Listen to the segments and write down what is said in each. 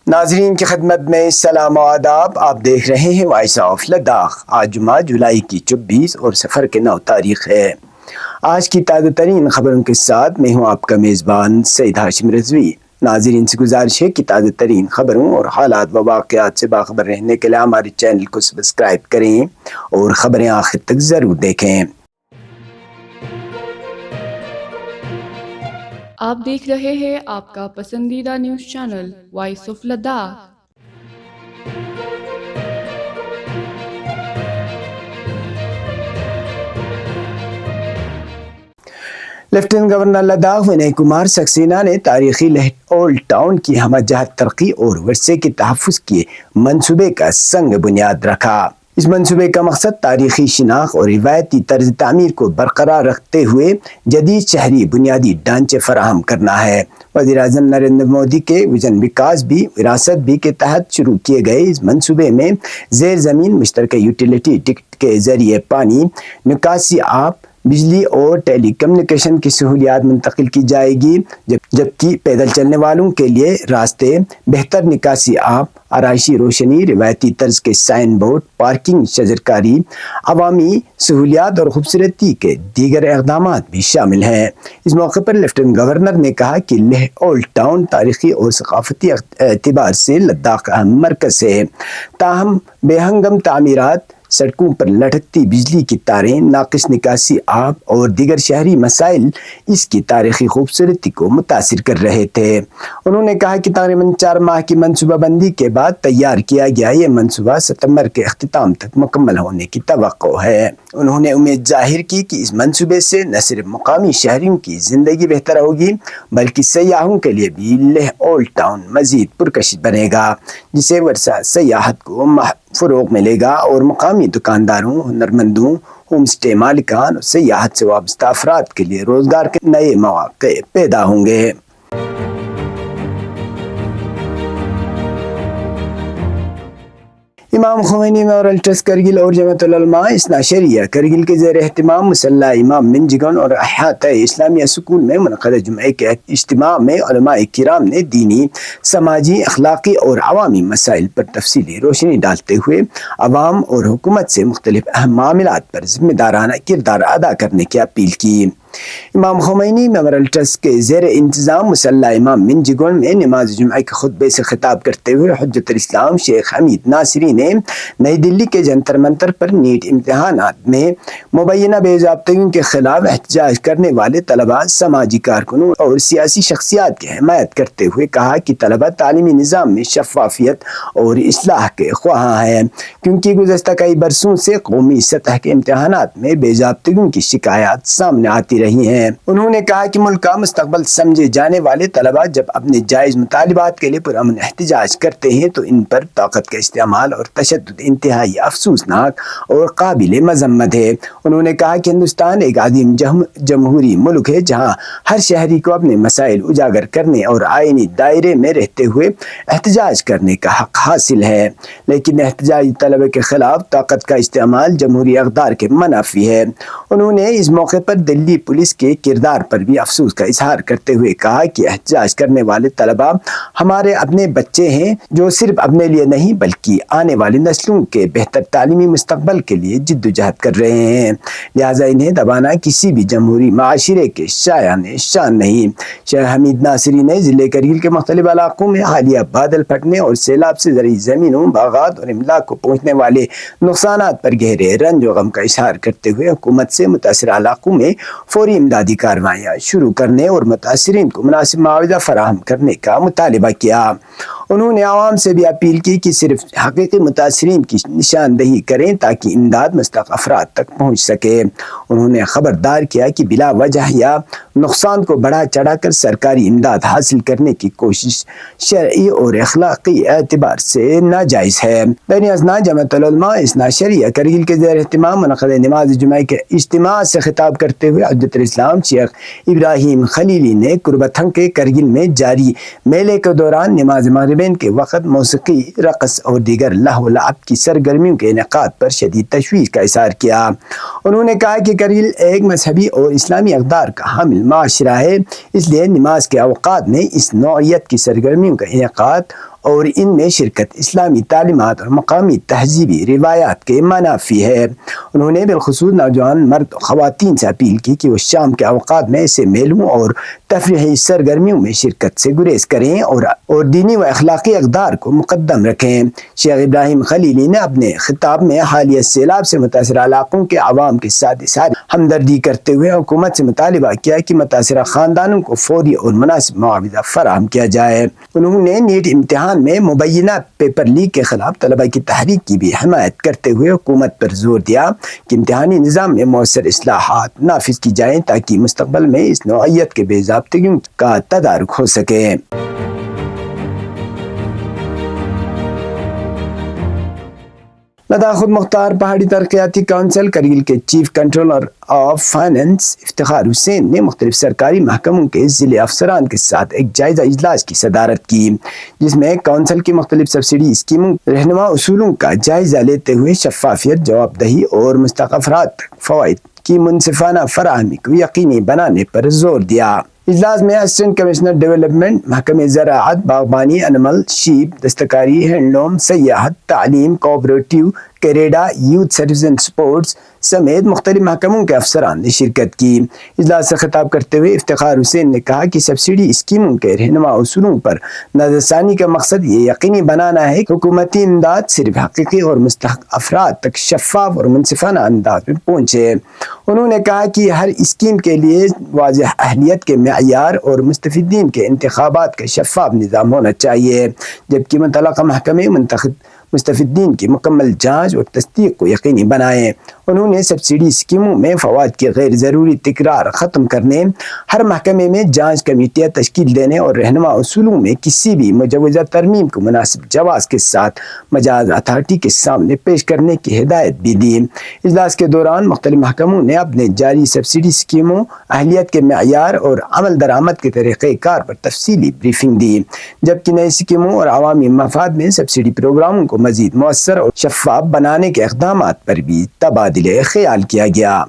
ناظرین کی خدمت میں سلام و آداب. آپ دیکھ رہے ہیں وائس آف لداخ. آج جمعہ جولائی کی 24 اور صفر کے 9 تاریخ ہے. آج کی تازہ ترین خبروں کے ساتھ میں ہوں آپ کا میزبان سعید ہاشم رضوی. ناظرین سے گزارش ہے کہ تازہ ترین خبروں اور حالات و واقعات سے باخبر رہنے کے لیے ہمارے چینل کو سبسکرائب کریں اور خبریں آخر تک ضرور دیکھیں. آپ دیکھ رہے ہیں آپ کا پسندیدہ news channel voice of Ladakh. Lieutenant governor Ladakh Vinai Kumar Saxena نے تاریخی اولڈ ٹاؤن کی ہمہ جہت ترقی اور ورثے کے تحفظ کے منصوبے کا سنگ بنیاد رکھا. اس منصوبے کا مقصد تاریخی شناخت اور روایتی طرز تعمیر کو برقرار رکھتے ہوئے جدید شہری بنیادی ڈھانچے فراہم کرنا ہے. وزیر اعظم نریندر مودی کے وژن وکاس بھی وراثت بھی کے تحت شروع کیے گئے اس منصوبے میں زیر زمین مشترکہ یوٹیلیٹی ٹکٹ کے ذریعے پانی، نکاسی آب، بجلی اور ٹیلی کمیونیکیشن کی سہولیات منتقل کی جائے گی، جبکہ پیدل چلنے والوں کے لیے راستے، بہتر نکاسی آب، آرائشی روشنی، روایتی طرز کے سائن بورڈ، پارکنگ، شجرکاری، عوامی سہولیات اور خوبصورتی کے دیگر اقدامات بھی شامل ہیں. اس موقع پر لیفٹیننٹ گورنر نے کہا کہ لیہ اولڈ ٹاؤن تاریخی اور ثقافتی اعتبار سے لداخ کا اہم مرکز ہے، تاہم بے ہنگم تعمیرات، سڑکوں پر لٹکتی بجلی کی تاریں، ناقص نکاسی آب اور دیگر شہری مسائل اس کی تاریخی خوبصورتی کو متاثر کر رہے تھے. انہوں نے کہا کہ تقریباً 4 ماہ کی منصوبہ بندی کے بعد تیار کیا گیا یہ منصوبہ ستمبر کے اختتام تک مکمل ہونے کی توقع ہے. انہوں نے امید ظاہر کی کہ اس منصوبے سے نہ صرف مقامی شہریوں کی زندگی بہتر ہوگی بلکہ سیاحوں کے لیے بھی لیہ اولڈ ٹاؤن مزید پرکشش بنے گا، جسے ورثہ سیاحت کو فروغ ملے گا اور مقامی دکانداروں، ہنرمندوں، ہوم اسٹے مالکان اور سیاحت سے وابستہ افراد کے لیے روزگار کے نئے مواقع پیدا ہوں گے. امام خمینی میموریل ٹرسٹ کرگل اور جمعیت العلماء اثنا عشریہ کرگل کے زیر اہتمام مسلح امام منجگن اور احاطہ اسلامیہ سکول میں منعقدہ جمعے کے اجتماع میں علماء کرام نے دینی، سماجی، اخلاقی اور عوامی مسائل پر تفصیلی روشنی ڈالتے ہوئے عوام اور حکومت سے مختلف اہم معاملات پر ذمہ دارانہ کردار ادا کرنے کی اپیل کی. امام خمینی میموریل ٹرسٹ کے زیر انتظام مسلح امام منجگن میں نماز جمعہ کے خطبے سے خطاب کرتے ہوئے حجت الاسلام شیخ حمید ناصری نے نئی دلی کے جنتر منتر پر نیٹ امتحانات میں مبینہ بے ضابطگیوں کے خلاف احتجاج کرنے والے طلباء، سماجی کارکنوں اور سیاسی شخصیات کی حمایت کرتے ہوئے کہا کہ طلباء تعلیمی نظام میں شفافیت اور اصلاح کے خواہاں ہیں، کیونکہ گزشتہ کئی برسوں سے قومی سطح کے امتحانات میں بے ضابطگیوں کی شکایات سامنے آتی رہی ہیں. انہوں نے کہا کہ ملک کا مستقبل سمجھے جانے والے طلباء جب اپنے جائز مطالبات کے لیے پرامن احتجاج کرتے ہیں تو ان پر طاقت کا استعمال اور تشدد انتہائی افسوسناک اور قابل مذمت ہے. انہوں نے کہا کہ ہندوستان ایک عظیم جمہوری ملک ہے جہاں ہر شہری کو اپنے مسائل اجاگر کرنے اور آئینی دائرے میں رہتے ہوئے احتجاج کرنے کا حق حاصل ہے، لیکن احتجاجی طلباء کے خلاف طاقت کا استعمال جمہوری اقدار کے منافی ہے. انہوں نے اس موقع پر دلی پولیس کے کردار پر بھی افسوس کا اظہار کرتے ہوئے کہا کہ احتجاج کرنے والے طلباء ہمارے اپنے بچے ہیں جو صرف اپنے لیے نہیں بلکہ آنے والی نسلوں کے بہتر تعلیمی مستقبل کے لیے جدوجہد کر رہے ہیں، لہٰذا انہیں دبانا کسی بھی جمہوری معاشرے کے شان نہیں. شیخ حمید ناصری نے ضلع کرگل کے مختلف علاقوں میں حالیہ بادل پھٹنے اور سیلاب سے زرعی زمینوں، باغات اور املاک کو پہنچنے والے نقصانات پر گہرے رنج و غم کا اظہار کرتے ہوئے حکومت سے متاثرہ علاقوں میں فوری امدادی کارروائیاں شروع کرنے اور متاثرین کو مناسب معاوضہ فراہم کرنے کا مطالبہ کیا. انہوں نے عوام سے بھی اپیل کی کہ صرف حقیقی متاثرین کی نشاندہی کریں تاکہ امداد مستحق افراد تک پہنچ سکے. انہوں نے خبردار کیا کہ بلا وجہ یا نقصان کو بڑھا چڑھا کر سرکاری امداد حاصل کرنے کی کوشش شرعی اور اخلاقی اعتبار سے ناجائز ہے. بین اثنا جمعیت العلماء اثنا عشریہ کرگل کے زیر اہتمام منعقدہ نماز جمعہ کے اجتماع سے خطاب کرتے ہوئے حجت الاسلام شیخ ابراہیم خلیلی نے قربتھنگ کے کرگل میں جاری میلے کے دوران نماز مغربین کے وقت موسیقی، رقص اور دیگر لہو و لعب کی سرگرمیوں کے انعقاد پر شدید تشویش کا اظہار کیا. انہوں نے کہا کہ کرگل ایک مذہبی اور اسلامی اقدار کا حامل معاشرہ ہے، اس لیے نماز کے اوقات میں اس نوعیت کی سرگرمیوں کا انعقاد اور ان میں شرکت اسلامی تعلیمات اور مقامی تہذیبی روایات کے منافی ہے۔ انہوں نے بالخصوص نوجوان مرد و خواتین سے اپیل کی کہ وہ شام کے اوقات میں ایسے میلوں اور تفریحی سرگرمیوں میں شرکت سے گریز کریں اور دینی و اخلاقی اقدار کو مقدم رکھیں۔ شیخ ابراہیم خلیلی نے اپنے خطاب میں حالیہ سیلاب سے متاثرہ علاقوں کے عوام کے ساتھ اظہار ہمدردی کرتے ہوئے حکومت سے مطالبہ کیا کہ متاثرہ خاندانوں کو فوری اور مناسب معاوضہ فراہم کیا جائے۔ انہوں نے نیٹ امتحان میں مبینہ پیپر لیک کے خلاف طلبہ کی تحریک کی بھی حمایت کرتے ہوئے حکومت پر زور دیا کہ امتحانی نظام میں مؤثر اصلاحات نافذ کی جائیں تاکہ مستقبل میں اس نوعیت کے بے ضابطگیوں کا تدارک ہو سکے۔ لداخ خود مختار پہاڑی ترقیاتی کونسل کرگل کے chief controller of finance Iftikhar Hussain نے مختلف سرکاری محکموں کے ضلع افسران کے ساتھ ایک جائزہ اجلاس کی صدارت کی، جس میں کونسل کی مختلف سبسڈی اسکیموں رہنما اصولوں کا جائزہ لیتے ہوئے شفافیت، جواب دہی اور مستحق افراد تک فوائد کی منصفانہ فراہمی کو یقینی بنانے پر زور دیا۔ اجلاس میں اسسٹنٹ کمشنر ڈیولپمنٹ، محکمہ زراعت، باغبانی، انیمل، شیپ، دستکاری، ہینڈلوم، سیاحت، تعلیم، کوآپریٹیو، کیریڈا، یوتھ سروس اینڈ سپورٹس سمیت مختلف محکموں کے افسران نے شرکت کی۔ اجلاس سے خطاب کرتے ہوئے افتخار حسین نے کہا کہ سبسڈی اسکیموں کے رہنما اصولوں پر نظر ثانی کا مقصد یہ یقینی بنانا ہے کہ حکومتی امداد صرف حقیقی اور مستحق افراد تک شفاف اور منصفانہ انداز میں پہنچے۔ انہوں نے کہا کہ ہر اسکیم کے لیے واضح اہلیت کے معیار اور مستفیدین کے انتخابات کا شفاف نظام ہونا چاہیے، جبکہ متعلقہ محکمے منتخب مستفیدین کی مکمل جانچ اور تصدیق کو یقینی بنائیں۔ انہوں نے سبسڈی اسکیموں میں فوائد کی غیر ضروری تکرار ختم کرنے، ہر محکمے میں جانچ کمیٹیاں تشکیل دینے اور رہنما اصولوں میں کسی بھی مجوزہ ترمیم کو مناسب جواز کے ساتھ مجاز اتھارٹی کے سامنے پیش کرنے کی ہدایت بھی دی۔ اجلاس کے دوران مختلف محکموں نے اپنے جاری سبسڈی اسکیموں، اہلیت کے معیار اور عمل درآمد کے طریقہ کار پر تفصیلی بریفنگ دی، جبکہ نئی اسکیموں اور عوامی مفاد میں سبسڈی پروگراموں کو مزید مؤثر اور شفاف بنانے کے اقدامات پر بھی تبادلہ خیال کیا گیا۔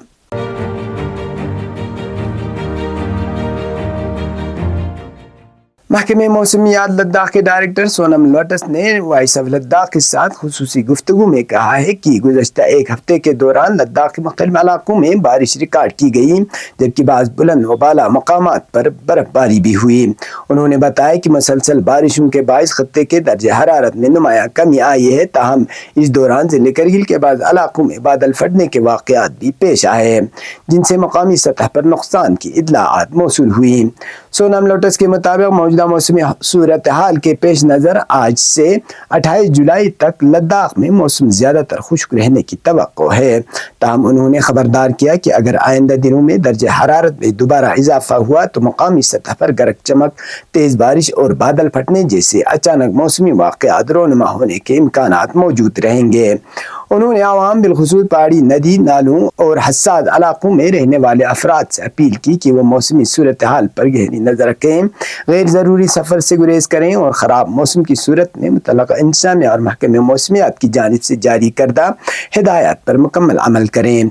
محکمہ موسمیات لداخ کے ڈائریکٹر سونم لوٹس نے وائس آف لداخ کے ساتھ خصوصی گفتگو میں کہا ہے کہ گزشتہ ایک ہفتے کے دوران لداخ کے مختلف علاقوں میں بارش ریکارڈ کی گئی، جبکہ بعض بلند و بالا مقامات پر برف باری بھی ہوئی۔ انہوں نے بتایا کہ مسلسل بارشوں کے باعث خطے کے درجہ حرارت میں نمایاں کمی آئی ہے، تاہم اس دوران ضلع کرگل کے بعض علاقوں میں بادل پھٹنے کے واقعات بھی پیش آئے، جن سے مقامی سطح پر نقصان کی اطلاعات موصول ہوئی۔ سونم لوٹس کے مطابق موجودہ موسمی صورتحال کے پیش نظر آج سے 28 جولائی تک لداخ میں موسم زیادہ تر خشک رہنے کی توقع ہے، تاہم انہوں نے خبردار کیا کہ اگر آئندہ دنوں میں درجہ حرارت میں دوبارہ اضافہ ہوا تو مقامی سطح پر گرج چمک، تیز بارش اور بادل پھٹنے جیسے اچانک موسمی واقعات رونما ہونے کے امکانات موجود رہیں گے۔ انہوں نے عوام بالخصوص پہاڑی ندی نالوں اور حساس علاقوں میں رہنے والے افراد سے اپیل کی کہ وہ موسمی صورتحال پر گہری نظر رکھیں، غیر ضروری سفر سے گریز کریں اور خراب موسم کی صورت میں متعلقہ انتظامیہ اور محکمہ موسمیات کی جانب سے جاری کردہ ہدایات پر مکمل عمل کریں۔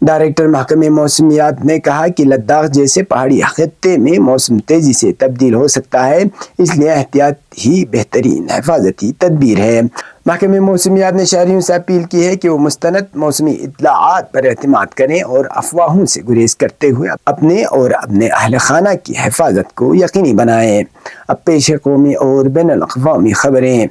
ڈائریکٹر محکمہ موسمیات نے کہا کہ لداخ جیسے پہاڑی خطے میں موسم تیزی سے تبدیل ہو سکتا ہے، اس لیے احتیاط ہی بہترین حفاظتی تدبیر ہے۔ محکمہ موسمیات نے شہریوں سے اپیل کی ہے کہ وہ مستند موسمی اطلاعات پر اعتماد کریں اور افواہوں سے گریز کرتے ہوئے اپنے اور اپنے اہل خانہ کی حفاظت کو یقینی بنائیں۔ اب پیش ہے قومی اور بین الاقوامی خبریں۔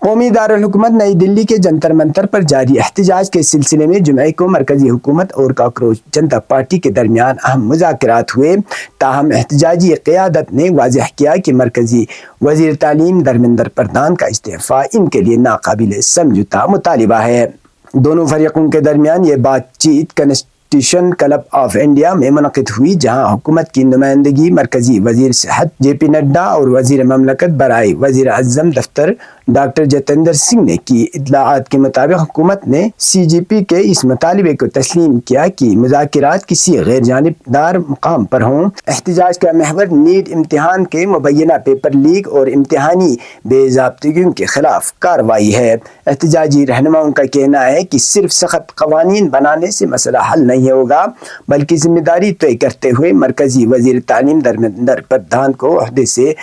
قومی دارالحکومت نئی دلی کے جنتر منتر پر جاری احتجاج کے سلسلے میں جمعے کو مرکزی حکومت اور کاکروچ جنتا پارٹی کے درمیان اہم مذاکرات ہوئے، تاہم احتجاجی قیادت نے واضح کیا کہ مرکزی وزیر تعلیم دھرمیندر پردھان کا استعفیٰ ان کے لیے ناقابل سمجھوتہ مطالبہ ہے۔ دونوں فریقوں کے درمیان یہ بات چیت کنسٹیٹیوشن کلب آف انڈیا میں منعقد ہوئی، جہاں حکومت کی نمائندگی مرکزی وزیر صحت جے پی نڈا اور وزیر مملکت برائے وزیر اعظم دفتر ڈاکٹر جتیندر سنگھ نے کی اطلاعات کے مطابق حکومت نے سی جی پی کے اس مطالبے کو تسلیم کیا کہ مذاکرات کسی غیر جانبدار مقام پر ہوں۔ احتجاج کا محور نیٹ امتحان کے مبینہ پیپر لیک اور امتحانی بے ضابطگیوں کے خلاف کارروائی ہے۔ احتجاجی رہنماؤں کا کہنا ہے کہ صرف سخت قوانین بنانے سے مسئلہ حل نہیں ہوگا، بلکہ ذمہ داری طے کرتے ہوئے مرکزی وزیر تعلیم دھرمیندر پردھان کو عہدے سے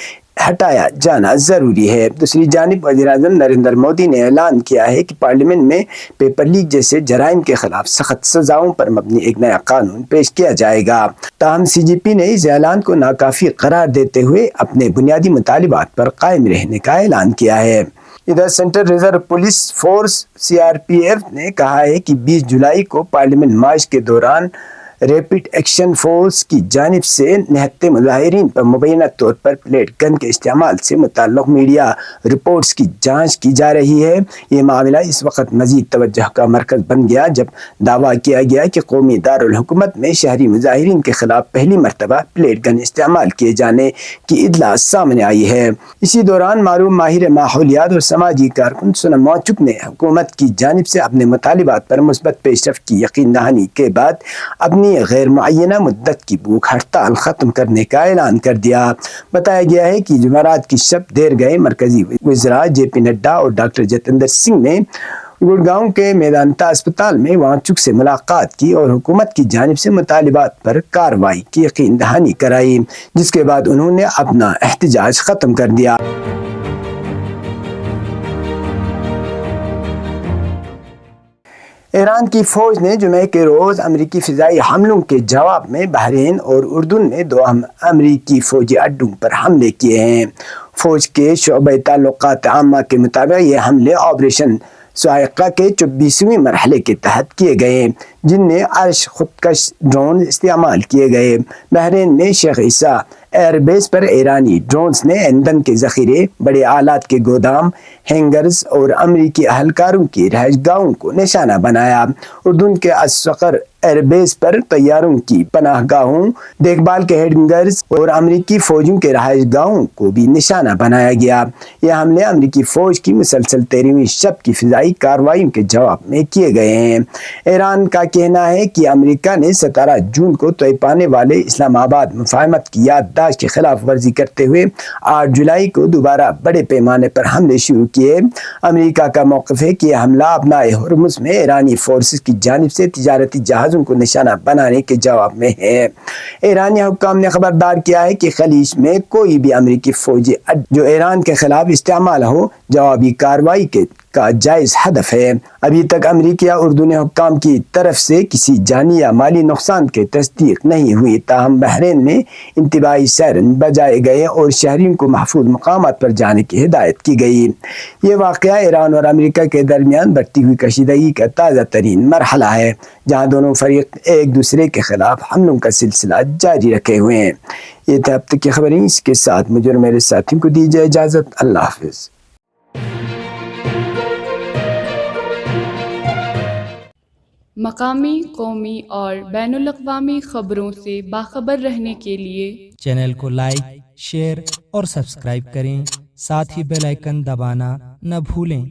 ہٹایا جانا ضروری ہے۔ دوسری جانب وزیر اعظم نریندر مودی نے اعلان کیا ہے کہ پارلیمنٹ میں پیپر لیک جیسے جرائم کے خلاف سخت سزاؤں پر مبنی ایک نیا قانون پیش کیا جائے گا۔ تاہم سی جی پی نے اس اعلان کو ناکافی قرار دیتے ہوئے اپنے بنیادی مطالبات پر قائم رہنے کا اعلان کیا ہے۔ ادھر central reserve police force C R P F نے کہا ہے کہ 20 جولائی کو پارلیمنٹ مارچ کے دوران ریپڈ ایکشن فورس کی جانب سے نہتے مظاہرین پر مبینہ طور پر پلیٹ گن کے استعمال سے متعلق میڈیا رپورٹس کی جانچ کی جا رہی ہے۔ یہ معاملہ اس وقت مزید توجہ کا مرکز بن گیا جب دعویٰ کیا گیا کہ قومی دارالحکومت میں شہری مظاہرین کے خلاف پہلی مرتبہ پلیٹ گن استعمال کیے جانے کی اطلاع سامنے آئی ہے۔ اسی دوران معروف ماہر ماحولیات اور سماجی کارکن سونم وانگچک نے حکومت کی جانب سے اپنے مطالبات پر مثبت پیش رفت کی یقین دہانی کے بعد اپنی غیر معینہ مدت کی بھوک ہڑتال ختم کرنے کا اعلان کر دیا۔ بتایا گیا ہے کہ جمعرات کی شب دیر گئے مرکزی وزراء جے پی نڈا اور ڈاکٹر جتیندر سنگھ نے گڑگاؤں کے میدانتا اسپتال میں وانگچک سے ملاقات کی اور حکومت کی جانب سے مطالبات پر کارروائی کی یقین دہانی کرائی، جس کے بعد انہوں نے اپنا احتجاج ختم کر دیا۔ ایران کی فوج نے جمعے کے روز امریکی فضائی حملوں کے جواب میں بحرین اور اردن میں 2 امریکی فوجی اڈوں پر حملے کیے ہیں۔ فوج کے شعبۂ تعلقات عامہ کے مطابق یہ حملے آپریشن صاعقہ کے 24ویں مرحلے کے تحت کیے گئے، جن میں عرش خودکش ڈرون استعمال کیے گئے۔ بحرین میں شیخ عیسیٰ ایئر بیس پر ایرانی ڈرونز نے ایندھن کے ذخیرے، بڑے آلات کے گودام، ہینگرز اور امریکی اہلکاروں کی رہائش گاہوں کو نشانہ بنایا۔ اردن کے الصقر ایئر بیس پر طیاروں کی پناہ گاہوں، دیکھ بھال کے ہینگرز اور امریکی فوجیوں کے رہائش گاہوں کو بھی نشانہ بنایا گیا۔ یہ حملے امریکی فوج کی مسلسل 13ویں شب کی فضائی کارروائیوں کے جواب میں کیے گئے ہیں۔ ایران کا کہنا ہے کہ امریکہ نے 17 جون کو طے پانے والے اسلام آباد مفاہمت کی یادداشت کی خلاف ورزی کرتے ہوئے 8 جولائی کو دوبارہ بڑے پیمانے پر حملے شروع کیے۔ امریکہ کا موقف ہے کہ یہ حملہ ابنائے ہرمز میں ایرانی فورسز کی جانب سے تجارتی جہازوں کو نشانہ بنانے کے جواب میں ہے۔ ایرانی حکام نے خبردار کیا ہے کہ خلیج میں کوئی بھی امریکی فوجی جو ایران کے خلاف استعمال ہو جوابی کارروائی کا جائز ہدف ہے۔ ابھی تک امریکی یا اردنی حکام کی طرف سے کسی جانی یا مالی نقصان کی تصدیق نہیں ہوئی، تاہم بحرین میں انتباہی سائرن بجائے گئے اور شہریوں کو محفوظ مقامات پر جانے کی ہدایت کی گئی۔ یہ واقعہ ایران اور امریکہ کے درمیان بڑھتی ہوئی کشیدگی کا تازہ ترین مرحلہ ہے، جہاں دونوں فریق ایک دوسرے کے خلاف حملوں کا سلسلہ جاری رکھے ہوئے ہیں۔ یہ تھا اب تک کی خبریں، اس کے ساتھ مجھے اور میرے ساتھیوں کو دیجیے اجازت۔ اللہ حافظ۔ مقامی، قومی اور بین الاقوامی خبروں سے باخبر رہنے کے لیے چینل کو لائک، شیئر اور سبسکرائب کریں، ساتھ ہی بیل آئیکن دبانا نہ بھولیں۔